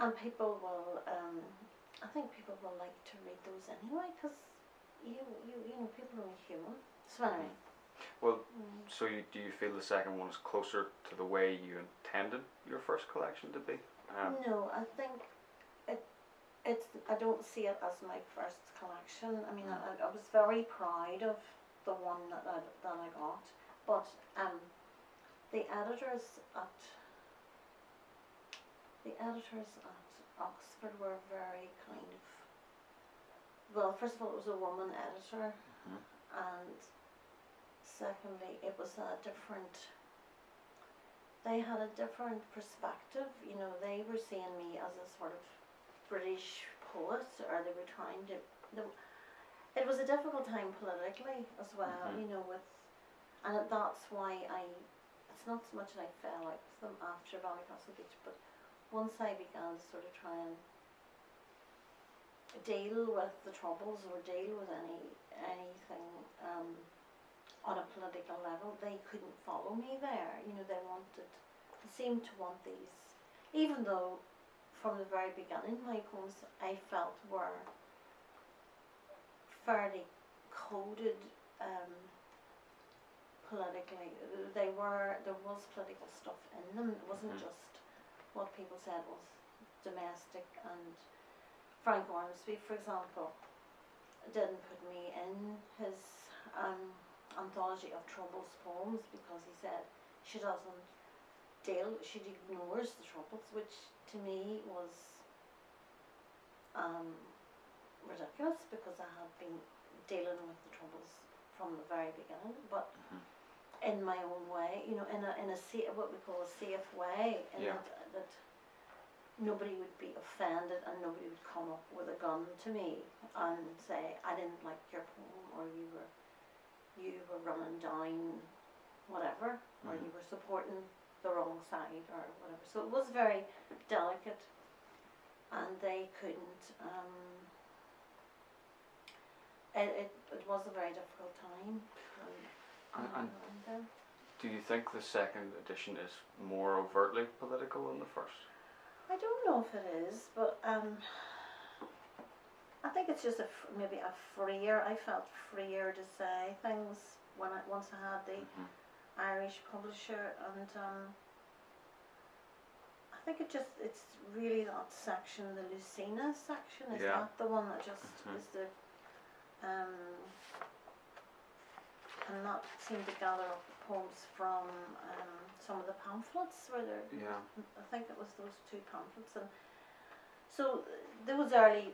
And people will, I think people will like to read those anyway, because you know, people are human. So anyway. Well, so do you feel the second one is closer to the way you intended your first collection to be? No, I think I don't see it as my first collection. I mean, I was very proud of the one that I got, but the editors at Oxford were very kind of, well, first of all, it was a woman editor, and secondly, it was a different, they had a different perspective. You know, they were seeing me as a sort of British poet, or they were trying to, it was a difficult time politically as well, you know, and that's why it's not so much that I fell out with them after Ballycastle Beach, but once I began to sort of try and deal with the troubles or deal with anything on a political level, they couldn't follow me there. You know, they seemed to want these, even though from the very beginning my poems I felt were fairly coded politically. There was political stuff in them. It wasn't just what people said was domestic. And Frank Ormsby, for example, didn't put me in his anthology of Troubles poems because he said she ignores the troubles, which to me was ridiculous, because I had been dealing with the troubles from the very beginning, but in my own way, you know, in a what we call a safe way, that nobody would be offended and nobody would come up with a gun to me and say I didn't like your poem, or you were running down whatever, or you were supporting the wrong side or whatever. So it was very delicate, and they couldn't. It was a very difficult time. And do you think the second edition is more overtly political than the first? I don't know if it is, but I think it's just maybe a freer. I felt freer to say things once I had the Irish publisher, and I think it's really that section, the Lucina section, is that the one that just is the and that seemed to gather up poems from some of the pamphlets where there. I think it was those two pamphlets, and so those early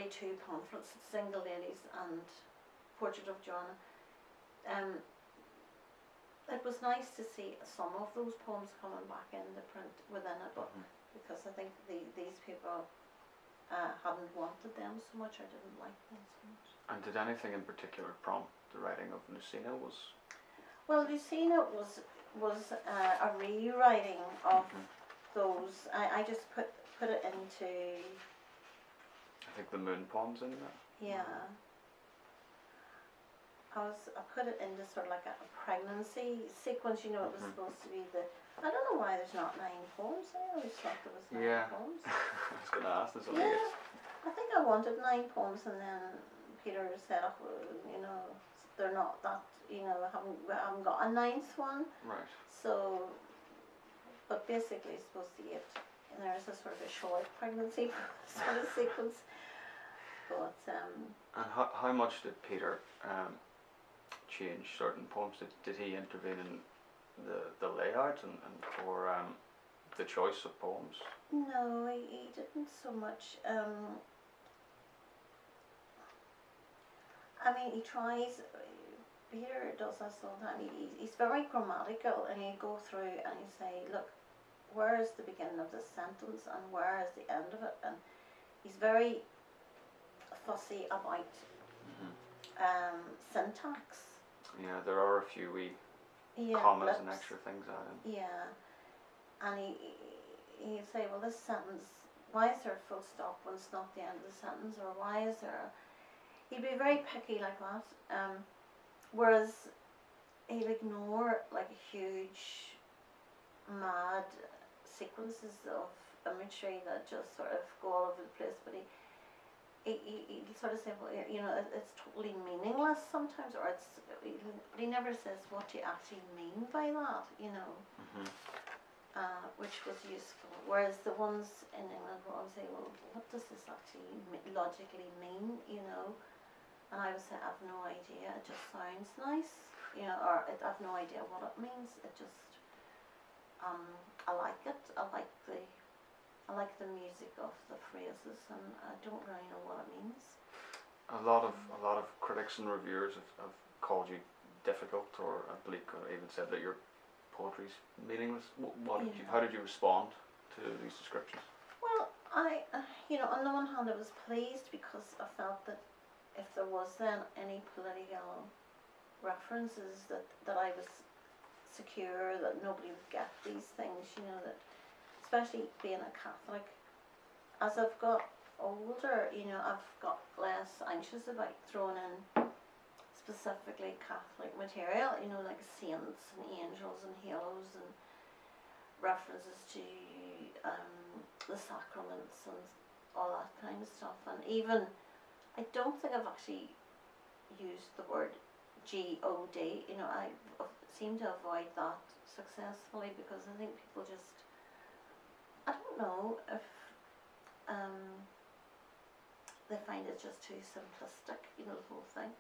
two pamphlets, Single Ladies and Portrait of Joanna. It was nice to see some of those poems coming back in the print within a book, because I think these people hadn't wanted them so much, or didn't like them so much. And did anything in particular prompt the writing of Lucina? Well, Lucina was a rewriting of those. I just put it into, I think, the moon poems in that. Yeah. I put it into sort of like a pregnancy sequence. You know, it was supposed to be I don't know why there's not 9 poems. I always thought there was 9 poems. I was going to ask this. I think I wanted 9 poems, and then Peter said, oh, you know, they're not that, you know, I haven't got a 9th one. Right. So, but basically it's supposed to be it. And there's a sort of a short pregnancy sort of sequence. But and how much did Peter change certain poems? Did he intervene in the layout or the choice of poems? No, he didn't so much. I mean, he tries. Peter does this all the time. He's very grammatical, and he'd go through and he'd say, look, where is the beginning of this sentence and where is the end of it? And he's very fussy about syntax. Yeah, there are a few wee commas and extra things added. Yeah, and he'd say, well, this sentence, why is there a full stop when it's not the end of the sentence, or why is there he'd be very picky like that, whereas he'll ignore like huge mad sequences of imagery that just sort of go all over the place, but he sort of say, well, you know, it's totally meaningless sometimes, or but he never says what you actually mean by that, you know, which was useful. Whereas the ones in England will always say, well, what does this actually logically mean, you know? And I would say, I have no idea, it just sounds nice, you know, or I have no idea what it means, it just, I like it, I like the music of the phrases, and I don't really know what it means. A lot of critics and reviewers have called you difficult or bleak, or even said that your poetry's meaningless. How did you respond to these descriptions? Well, you know, on the one hand I was pleased because I felt that if there was then any political references that I was secure that nobody would get these things, you know, that especially being a Catholic, as I've got older, you know, I've got less anxious about throwing in specifically Catholic material, you know, like saints and angels and halos and references to the sacraments and all that kind of stuff. And even, I don't think I've actually used the word God, you know, I seem to avoid that successfully because I think people just, I don't know if they find it just too simplistic, you know, the whole thing.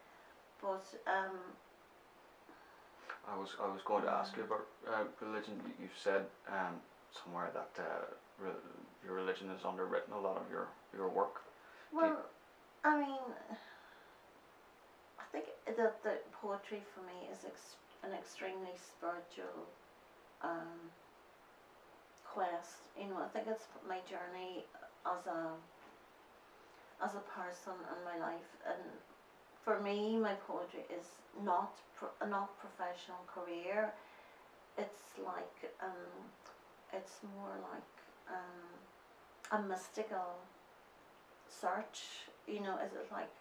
But I was going to ask you about religion. You've said somewhere that your religion has underwritten a lot of your work. Well, I mean, I think that the poetry for me is an extremely spiritual quest. You know, I think it's my journey as a person in my life, and for me, my poetry is not professional career. It's like it's more like a mystical search. You know, is it like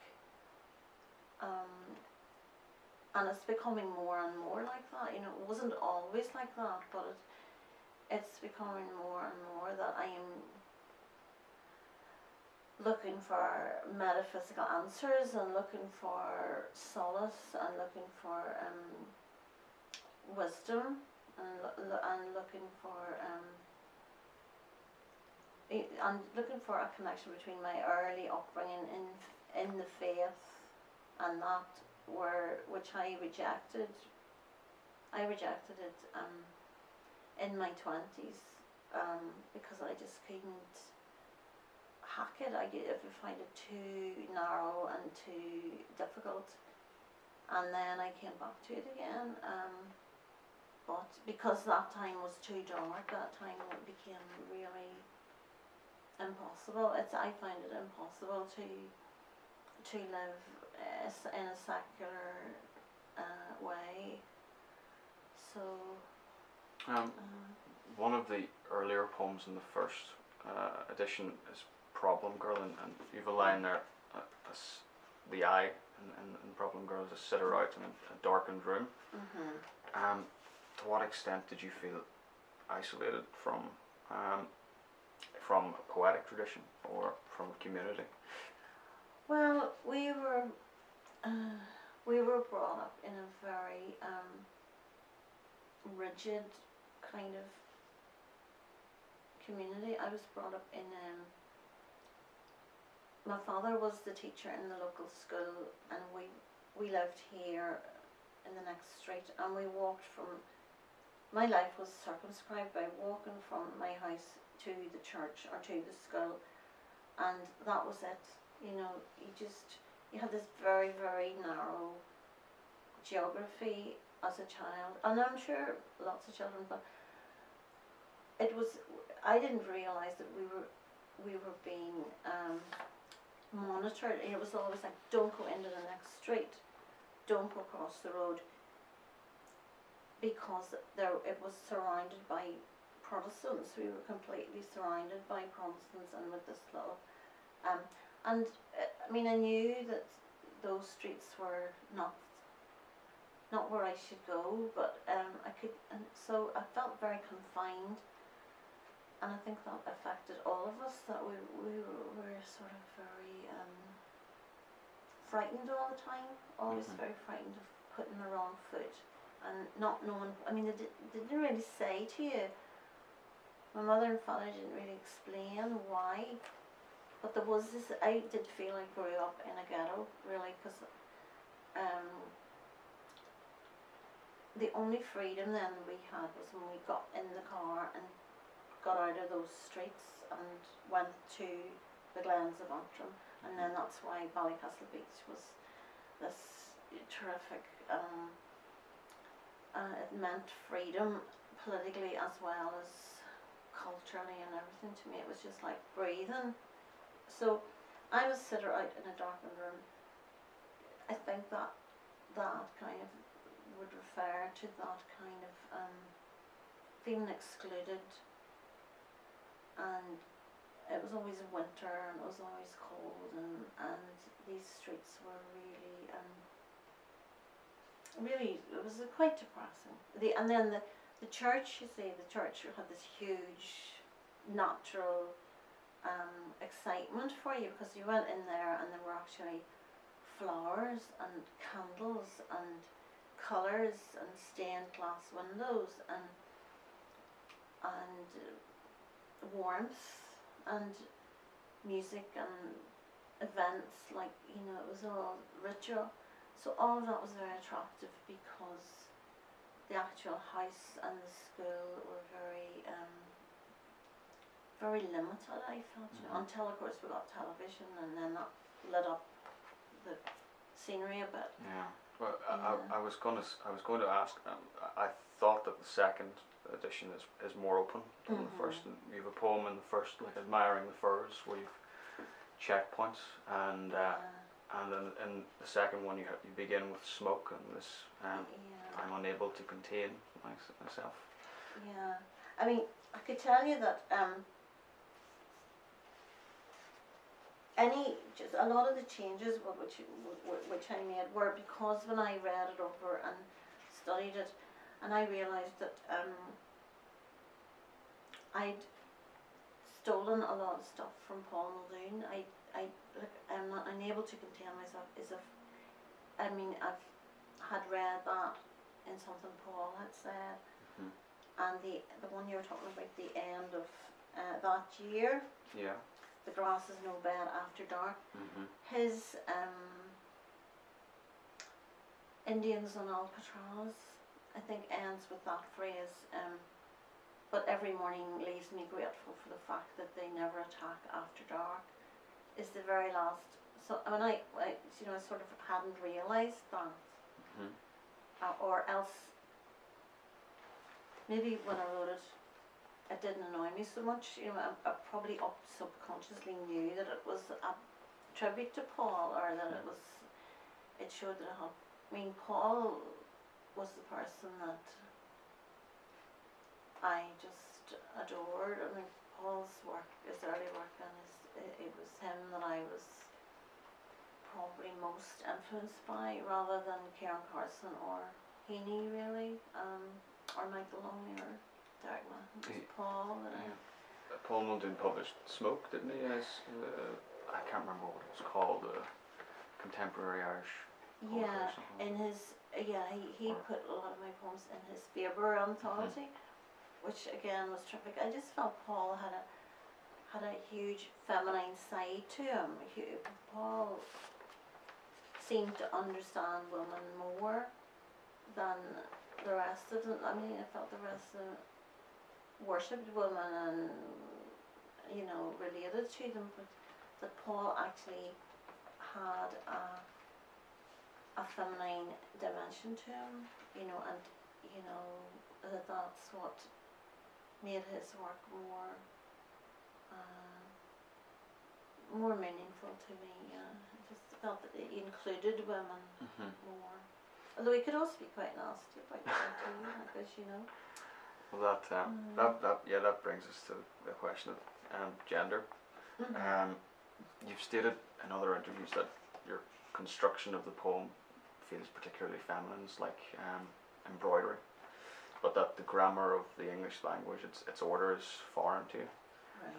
and it's becoming more and more like that. You know, it wasn't always like that, but it's becoming more and more that I am looking for metaphysical answers and looking for solace and looking for wisdom and looking for a connection between my early upbringing in the faith and that which I rejected. I rejected it in my 20s because I just couldn't hack it. I find it too narrow and too difficult, and then I came back to it again, but because that time was too dark, that time it became really impossible. I find it impossible to live in a secular way. So one of the earlier poems in the first edition is Problem Girl, and you've a line there, the I in Problem Girl is a sitter out in a darkened room. To what extent did you feel isolated from a poetic tradition or from a community? Well, we were brought up in a very rigid kind of community. I was brought up in my father was the teacher in the local school, and we lived here in the next street, and we walked from, my life was circumscribed by walking from my house to the church or to the school, and that was it. You know, you had this very, very narrow geography as a child, and I'm sure lots of children, but I didn't realise that we were being monitored. It was always like, don't go into the next street, don't go across the road, because it was surrounded by Protestants. We were completely surrounded by Protestants, and with this little and I mean, I knew that those streets were not where I should go, but I could, and so I felt very confined. and I think that affected all of us, that we were sort of very frightened all the time, always very frightened of putting the wrong foot and not knowing. I mean, they didn't really say to you. My mother and father didn't really explain why, but there was this. I did feel I grew up in a ghetto, really, because the only freedom then we had was when we got in the car and got out of those streets and went to the Glens of Antrim, and then that's why Ballycastle Beach was this terrific. It meant freedom politically as well as culturally and everything. To me, it was just like breathing. So I was sit out in a darkened room. I think that kind of would refer to that kind of feeling excluded, and it was always winter and it was always cold, and these streets were really it was quite depressing. And then the church, you see, the church had this huge natural excitement for you, because you went in there and there were actually flowers and candles and colours and stained glass windows and warmth and music and events, like, you know, it was all ritual. So all of that was very attractive, because the actual house and the school were very limited, I felt, you know, until of course we got television, and then that lit up the scenery a bit. Yeah. Well, I was going to ask. I thought that the second edition is more open than the first. And you have a poem in the first, like admiring the firs, where you've checkpoints, and then in the second one you begin with smoke and this. I'm unable to contain myself. Yeah, I mean, I could tell you that a lot of the changes which I made were because when I read it over and studied it, and I realised that I'd stolen a lot of stuff from Paul Muldoon. I'm not unable to contain myself. I mean, I've had read that in something Paul had said, and the one you were talking about, the end of that year. Yeah. The grass is no bed after dark. His Indians on Alcatraz, I think, ends with that phrase. But every morning leaves me grateful for the fact that they never attack after dark. Is the very last. So when I you know, I sort of hadn't realised that, or else maybe when I wrote it, it didn't annoy me so much. You know, I probably subconsciously knew that it was a tribute to Paul, or that it showed that I mean, Paul was the person that I just adored. I mean, Paul's work, his early work, and it was him that I was probably most influenced by, rather than Kieran Carson or Heaney, really, or Michael Longley or Derek Mahon. Paul. Paul Muldoon published Smoke, didn't he? As I can't remember what it was called, contemporary Irish. Yeah, in his he put a lot of my poems in his Faber anthology, which again was terrific. I just felt Paul had a huge feminine side to him. Paul seemed to understand women more than the rest of them. I mean, I felt the rest of them worshipped women and, you know, related to them, but that Paul actually had a feminine dimension to him, you know, and, you know, that's what made his work more meaningful to me. I just felt that he included women more. Although he could also be quite nasty about them too, because, you know. Well, that brings us to the question of gender. You've stated in other interviews that your construction of the poem feels particularly feminine, like embroidery. but that the grammar of the English language, its order is foreign to you.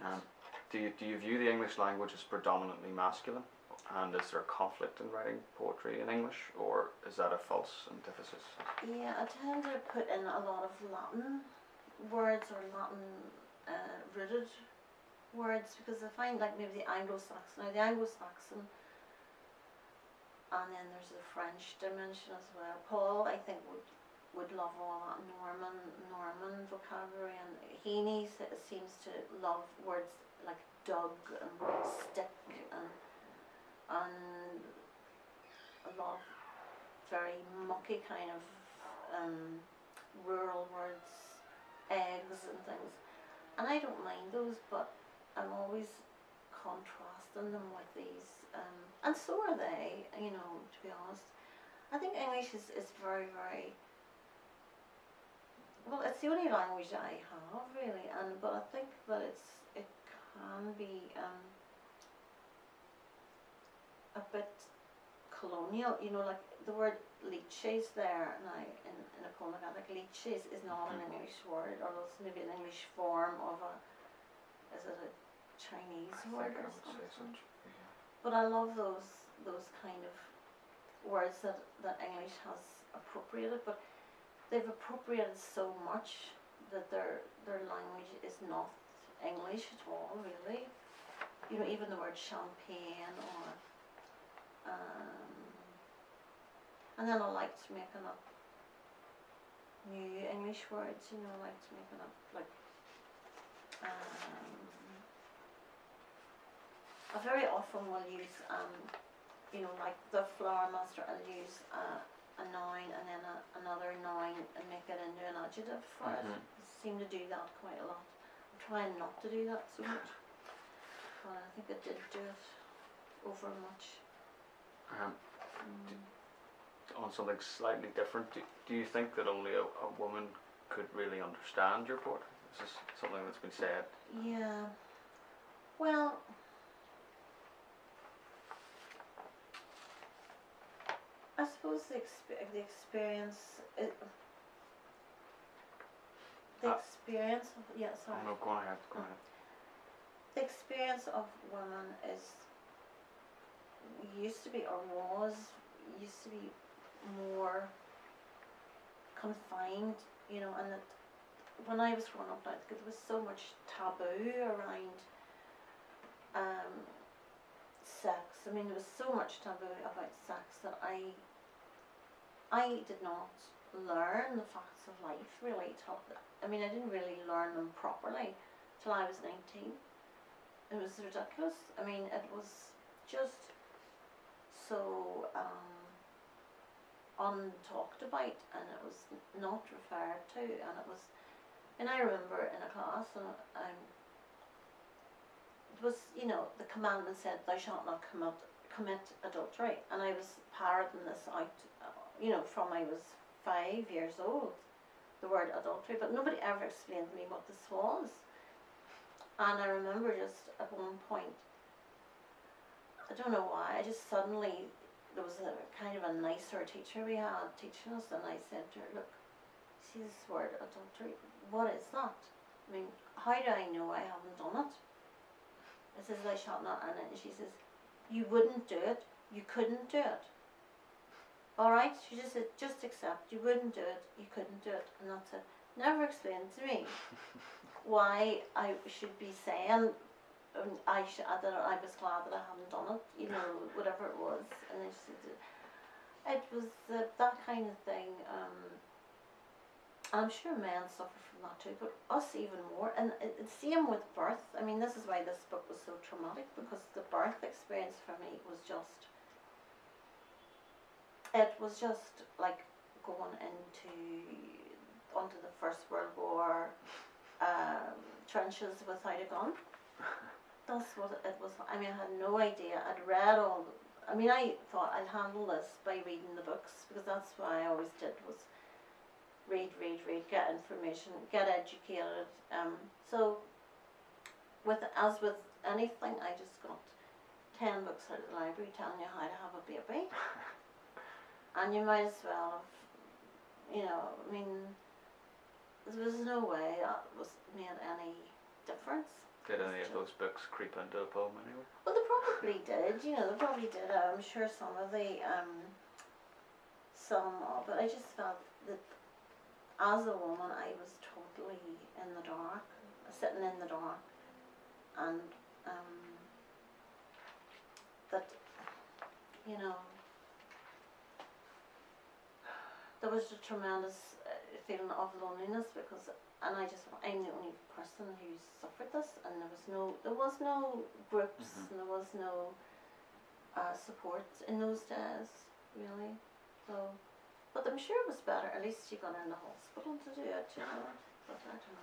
Right. Do you view the English language as predominantly masculine? And is there a conflict in writing poetry in English, or is that a false antithesis? Yeah, I tend to put in a lot of Latin words or Latin rooted words, because I find like maybe the Anglo-Saxon, and then there's the French dimension as well. Paul, I think, would love all that Norman vocabulary, and Heaney seems to love words like dug and stick and a lot of very mucky kind of rural words, eggs and things. And I don't mind those, but I'm always contrasting them with these, and so are they, you know, to be honest. I think English is very, very, well, it's the only language I have, really, but I think that it can be a bit colonial, you know, like the word leeches there now in a Colnagat, like leeches is not an English word, or it's maybe an English form of is it a Chinese word or something? Yeah. But I love those kind of words that English has appropriated, but they've appropriated so much that their language is not English at all, really. You know, even the word champagne or and then I liked making up new English words, you know, I liked making up like I very often will use you know, like the flower master, I'll use a noun and then another noun and make it into an adjective for it. I seem to do that quite a lot. I'm trying not to do that so much, but I think I did do it over much. On something slightly different, do you think that only a woman could really understand your poetry? Is this something that's been said? Yeah. Well, I suppose the experience of, yeah, sorry. Oh no, go ahead. The experience of women used to be more confined, you know, and that when I was growing up, like, there was so much taboo around sex. I mean, there was so much taboo about sex that I did not learn the facts of life, really. I mean, I didn't really learn them properly till I was 19. It was ridiculous. I mean, it was just so untalked about, and it was not referred to, and I remember in a class, and it was, you know, the commandment said, "Thou shalt not commit adultery," and I was parroting this out, you know, from I was 5 years old, the word adultery, but nobody ever explained to me what this was. And I remember just at one point, I don't know why, I just suddenly, there was a kind of a nicer teacher we had teaching us, and I said to her, "Look, see this word adultery, what is that? I mean, how do I know I haven't done it?" It says, "Thou shalt not," and she says, "You wouldn't do it, you couldn't do it. Alright," she just said, "just accept, you wouldn't do it, you couldn't do it," and that's it. Never explained to me why I should be saying I was glad that I hadn't done it, you know, whatever it was. And then she said, it was that kind of thing. I'm sure men suffer from that too, but us even more. And it's same with birth. I mean, this is why this book was so traumatic, because the birth experience for me was just, it was just like going onto the First World War trenches without a gun. That's what it was. I mean, I had no idea. I'd read I thought I'd handle this by reading the books, because that's what I always did, was read, get information, get educated. So as with anything, I just got 10 books out of the library telling you how to have a baby. And you might as well have, you know, I mean, there was no way that was made any difference. Did any of those books creep into the poem anyway? Well, they probably did, you know, they probably did. I'm sure some of it, but I just felt that as a woman I was totally in the dark, sitting in the dark, and that, you know, there was a tremendous feeling of loneliness because, and I'm the only person who suffered this, and there was no groups, and there was no support in those days, really. So, but I'm sure it was better. At least you got in the hospital to do it, you know. But I don't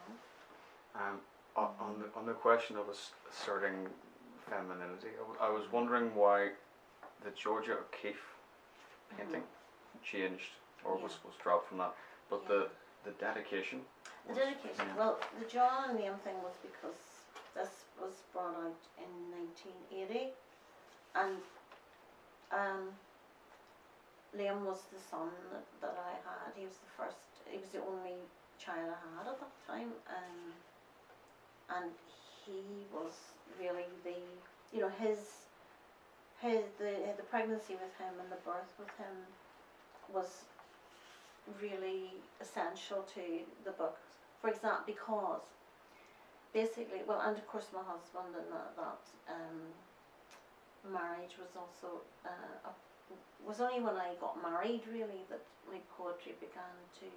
know. On the question of asserting femininity, I was wondering why the Georgia O'Keeffe painting changed or was dropped from that, but the dedication. The dedication. Well, the John and Liam thing was because this was brought out in 1980, and Liam was the son that I had. He was the only child I had at that time, and he was really the pregnancy with him and the birth with him was really essential to the book. For example, because basically, well, and of course my husband and that marriage was also was only when I got married really that my poetry began to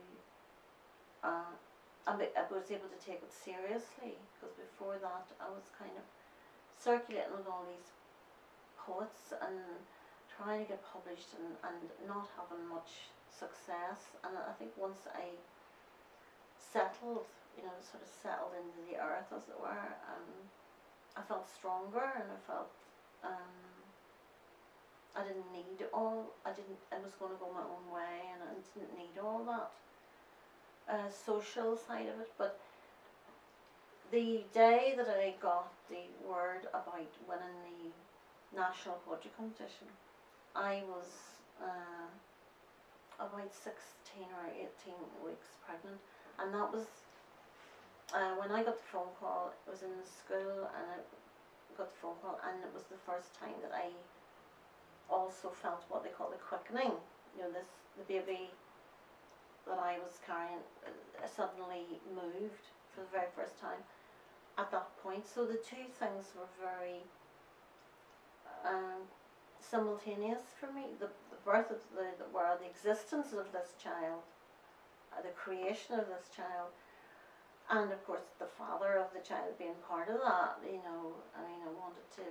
I was able to take it seriously, because before that I was kind of circulating with all these poets and trying to get published and not having much success. And I think once I settled, sort of settled into the earth as it were, I felt stronger, and I felt I didn't need I was going to go my own way, and I didn't need all that social side of it. But the day that I got the word about winning the national poetry competition, I was about 16 or 18 weeks pregnant, and that was when I got the phone call. It was in the school, and I got the phone call, and it was the first time that I also felt what they call the quickening. The baby that I was carrying suddenly moved for the very first time at that point. So the two things were very simultaneous for me. The birth of the existence of this child, the creation of this child, and of course the father of the child being part of that. I wanted to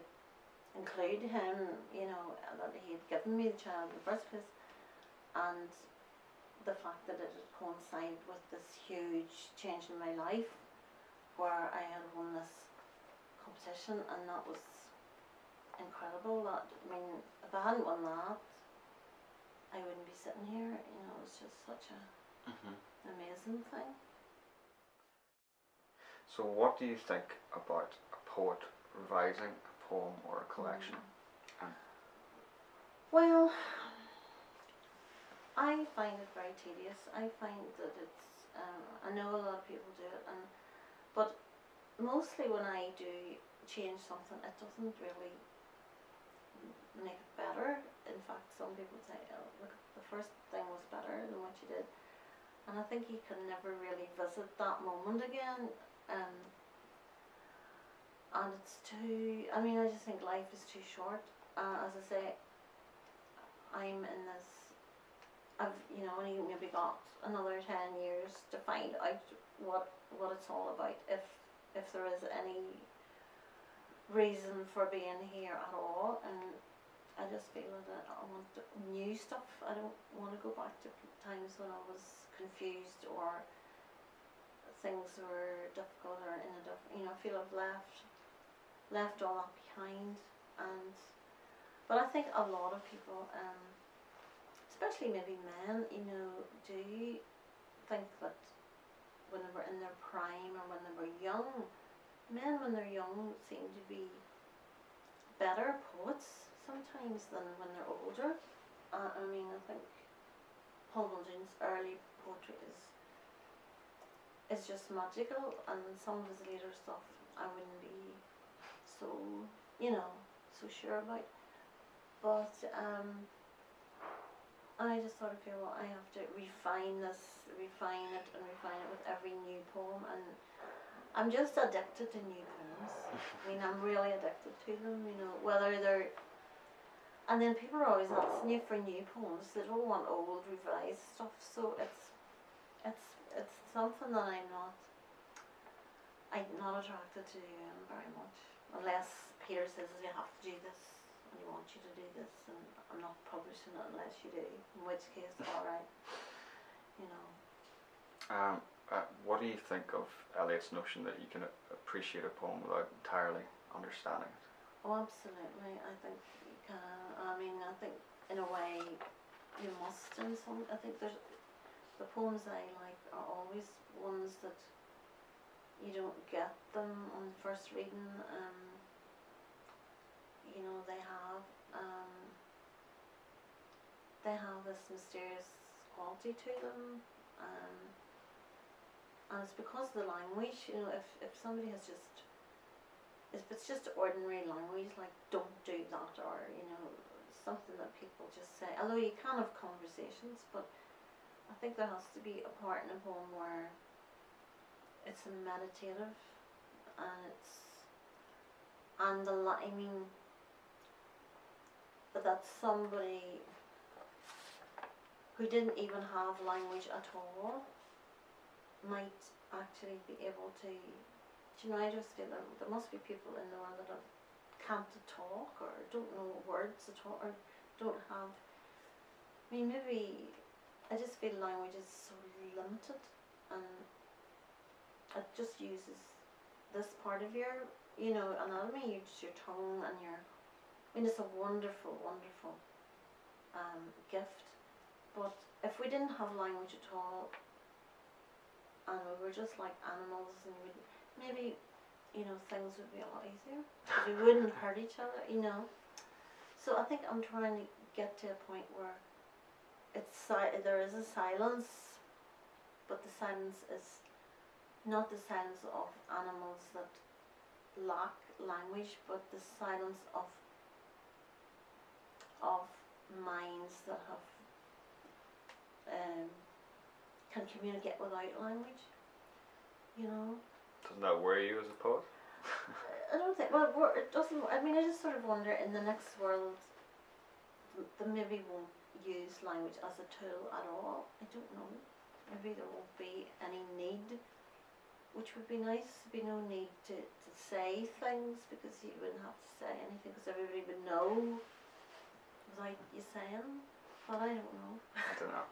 include him, that he had given me the child in the first place, and the fact that it had coincided with this huge change in my life where I had won this competition, and that was incredible. If I hadn't won that, I wouldn't be sitting here. It was just such an amazing thing. So what do you think about a poet revising a poem or a collection? Well, I find it very tedious. I find that it's, I know a lot of people do it, but mostly when I do change something, it doesn't really make it better. In fact, some people say, oh, look, the first thing was better than what you did. And I think you can never really visit that moment again. And it's too, I just think life is too short. As I say, I'm in this, I've only maybe got another 10 years to find out what it's all about, if there is any reason for being here at all. And I just feel that I want new stuff. I don't want to go back to times when I was confused or things were difficult or I feel I've left all that behind. But I think a lot of people, especially maybe men, do think that when they were in their prime or when they were young, men when they're young seem to be better poets sometimes than when they're older. I think Paul Muldoon's early poetry is is just magical, and some of his later stuff I wouldn't be so, so sure about. But I just sort of feel, well, I have to refine it with every new poem, and I'm just addicted to new poems. I mean, I'm really addicted to them, whether they're, and then people are always asking you for new poems. They don't want old revised stuff, so it's something that I'm not attracted to very much, unless Peter says you have to do this and he wants you to do this, and I'm not publishing it unless you do, in which case, alright, What do you think of Eliot's notion that you can appreciate a poem without entirely understanding it? Oh, absolutely. I think you can. I mean, I think in a way you must in some. I think there's the poems I like are always ones that you don't get them on first reading. They have this mysterious quality to them. And it's because of the language. If somebody has if it's just ordinary language, like don't do that, or something that people just say, although you can have conversations, but I think there has to be a part in a poem where it's a meditative, and that somebody who didn't even have language at all might actually be able to. I just feel that there must be people in the world that can't talk, or don't know words at all, or don't have. I mean, maybe I just feel language is so limited, and it just uses this part of your, anatomy. You use your tongue and your. I mean, it's a wonderful, wonderful gift. But if we didn't have language at all, and we were just like animals, and maybe, things would be a lot easier. We wouldn't hurt each other, So I think I'm trying to get to a point where there is a silence, but the silence is not the silence of animals that lack language, but the silence of minds that can communicate without language. Doesn't that worry you as a poet? I don't think. Well, it doesn't. I mean, I just sort of wonder in the next world, they maybe won't use language as a tool at all. I don't know. Maybe there won't be any need, which would be nice. There'd be no need to say things, because you wouldn't have to say anything, because everybody would know without you saying. But I don't know. I don't know.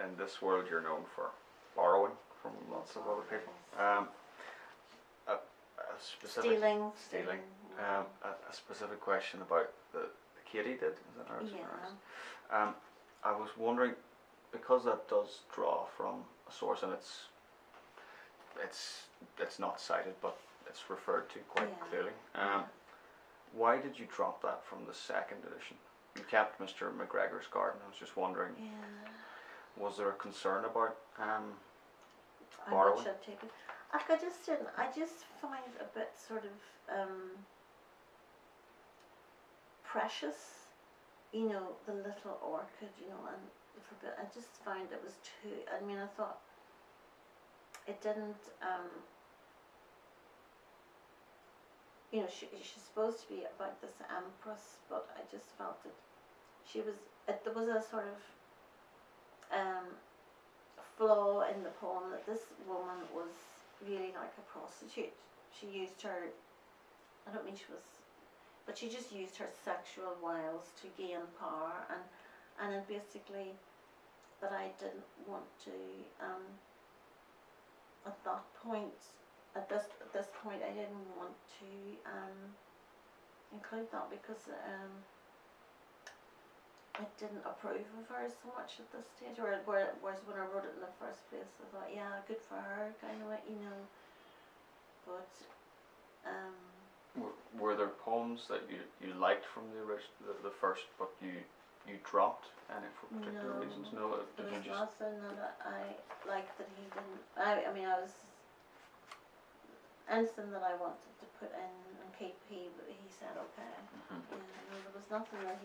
In this world, you're known for borrowing from lots of other people. A specific stealing. A specific question about the Katie did. Is that ours? Yeah. I was wondering, because that does draw from a source, and it's not cited, but it's referred to quite clearly. Why did you drop that from the second edition? You kept Mr. McGregor's Garden. I was just wondering, was there a concern about borrowing? I just find it a bit sort of precious, the little orchid, and for a bit, I just found it was too. I mean, I thought it didn't. She's supposed to be about this empress, but I just felt that there was a sort of flaw in the poem, that this woman was really like a prostitute. She used her, I don't mean she was, but she just used her sexual wiles to gain power, and then basically that I didn't want to, at this point I didn't want to include that, because I didn't approve of her so much at this stage, whereas when I wrote it in the first place I thought, yeah, good for her, kind of, but were there poems that you liked from the first, but you you dropped any for particular reasons? No, there did was you just... nothing that I liked that he didn't. I mean, I was anything that I wanted to put in and keep. He said okay. There was nothing that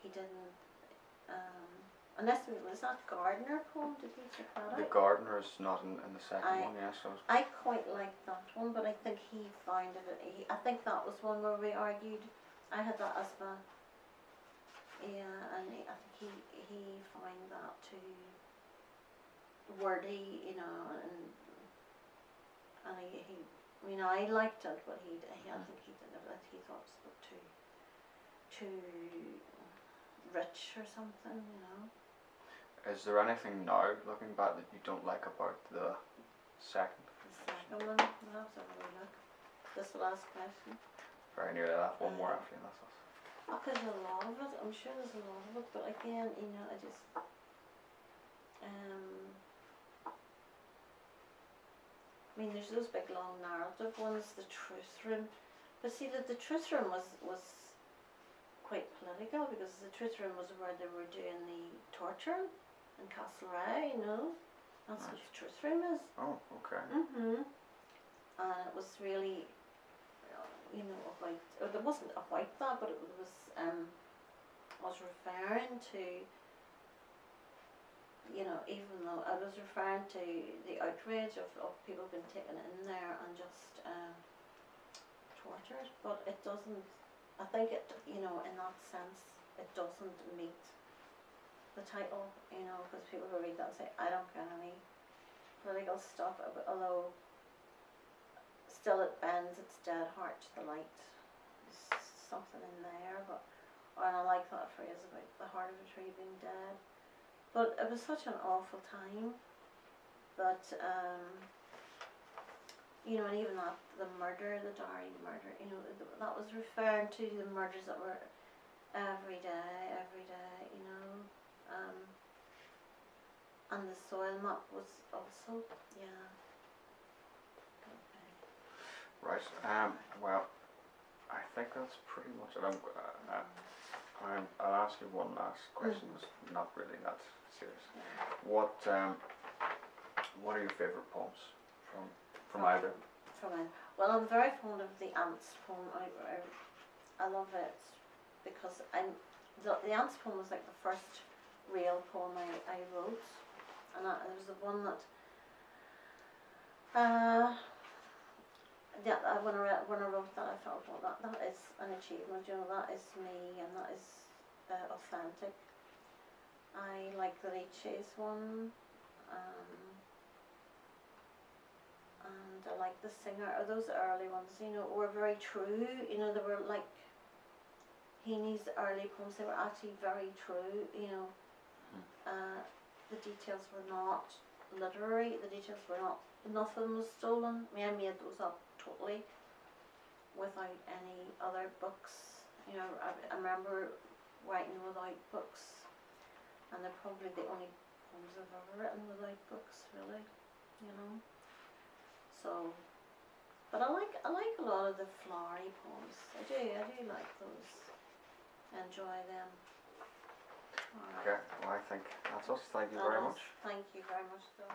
he didn't. Unless it was that Gardener poem. Did he take that out? The Gardener is not in the second one. Yes, I quite liked that one, but I think he found it. I think that was one where we argued. I had that as my. Yeah, and I think he found that too wordy, you know, and he you know, I liked it, but I think he did it. He thought it was a bit too rich or something, you know. Is there anything now, looking back, that you don't like about the second? The second one, we'll have to have a look. This is the last question. Very nearly that. One more after you, that's us. There's a lot of it. I'm sure there's a lot of it, but again, you know, I just I mean, there's those big long narrative ones, the Truth Room, but see that the Truth Room was quite political, because the Truth Room was where they were doing the torture in Castlereagh, you know. That's what the Truth Room is. Oh, okay. And it was really, you know, about, it wasn't about that, but it was, I was referring to, you know, even though I was referring to the outrage of people being taken in there and just tortured, but it doesn't, I think it, you know, in that sense, it doesn't meet the title, you know, because people will read that and say, I don't get any political stuff, although still it bends its dead heart to the light. There's something in there, but, and I like that phrase about the heart of a tree being dead. But it was such an awful time that, you know, and even that, the murder, the Derry murder, you know, that was referring to the murders that were every day, you know. And the soil map was also, yeah. Okay. Right, well, I think that's pretty much it. I'll ask you one last question. It's not really that serious. What are your favourite poems from either? From either. Well, I'm very fond of the Ants poem. I love it because the Ants poem was like the first real poem I wrote, and it was the one that when I wrote that, I felt, well, that is an achievement, you know, that is me, and that is authentic. I like the Leaches one, and I like the Singer, or those early ones, you know, were very true, you know, they were like Heaney's early poems, they were actually very true, you know. The details were not literary, the details were not, nothing was stolen. I mean, I made those up totally without any other books, you know. I remember writing without books, and they're probably the only poems I've ever written without books, really, you know. So, but I like a lot of the flowery poems. I do like those. Enjoy them. Okay, well, I think that's us. Thank you very much. Thank you very much, Phil.